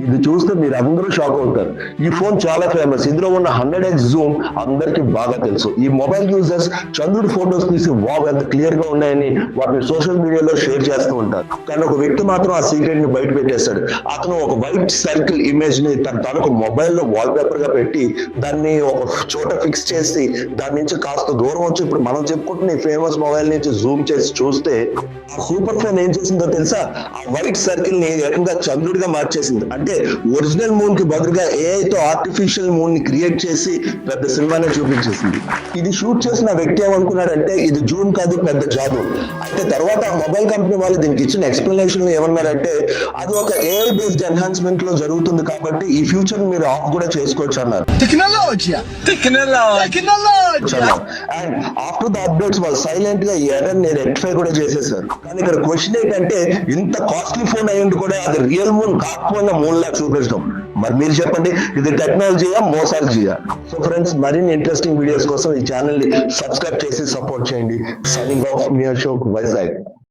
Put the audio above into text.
ఇది చూస్తే మీరు అందరూ షాక్ అవుతారు. ఈ ఫోన్ చాలా ఫేమస్. ఇందులో ఉన్న 100x జూమ్ అందరికీ బాగా తెలుసు. ఈ మొబైల్ యూజర్స్ చంద్రుడి ఫోటోస్ తీసి వావ్ ఎంత క్లియర్ గా ఉన్నాయని వాటిని సోషల్ మీడియాలో షేర్ చేస్తూ ఉంటారు. కానీ ఒక వ్యక్తి మాత్రం ఆ సీక్రెట్ ని బయట పెట్టేస్తాడు. అతను ఒక వైట్ సర్కిల్ ఇమేజ్ ని తనకు మొబైల్లో వాల్ పేపర్ గా పెట్టి దాన్ని ఒక చోట ఫిక్స్ చేసి దాని నుంచి కాస్త దూరం వచ్చి ఇప్పుడు మనం చెప్పుకుంటున్న ఫేమస్ మొబైల్ నుంచి జూమ్ చేసి చూస్తే ఆ సూపర్ ఫోన్ ఏం చేసిందో తెలుసా? ఆ వైట్ సర్కిల్ ని ఏకంగా చంద్రుడిగా మార్చేసింది. అంటే ఒరిజినల్ మూన్ కి బదులుగా ఏఐతో ఆర్టిఫిషియల్ మూన్ ని క్రియేట్ చేసి పెద్ద సినిమానే చూపించేసింది. ఇది షూట్ చేసిన వ్యక్తి ఏమనుకున్నాడంటే ఇది జూమ్ కాదు, పెద్ద జాదు. అయితే తర్వాత మొబైల్ కంపెనీ వాళ్ళు దీనికి ఇచ్చిన ఎక్స్ప్లెనేషన్ ఏమన్నారంటే అది ఒక ఏఐ బేస్డ్ ఎన్హాన్స్మెంట్ లో జరుగుతుంది కాబట్టి ఈ ఫ్యూచర్ మీరు ఆఫ్ కూడా చేసుకోవచ్చు అన్నారు. అండ్ ఆఫ్టర్ ద అప్డేట్స్ వాళ్ళు సైలెంట్ గా ఎర్రర్ ని రెక్టిఫై కూడా చేసేసారు. కానీ ఇక్కడ క్వశ్చన్ ఏంటంటే ఇంత కాస్ట్లీ ఫోన్ అయ్యింది కూడా అది రియల్ మూన్ కాకపోయినా మూన్ లాగా చూపించడం. మరి మీరు చెప్పండి, ఇది టెక్నాలజీయా మోసాలజీయా? సో ఫ్రెండ్స్, మరిన్ని ఇంట్రెస్టింగ్ వీడియోస్ కోసం ఈ ఛానల్ ని సబ్స్క్రైబ్ చేసి సపోర్ట్ చేయండి. సైనింగ్ ఆఫ్ మీ అశోక్, వైజాగ్.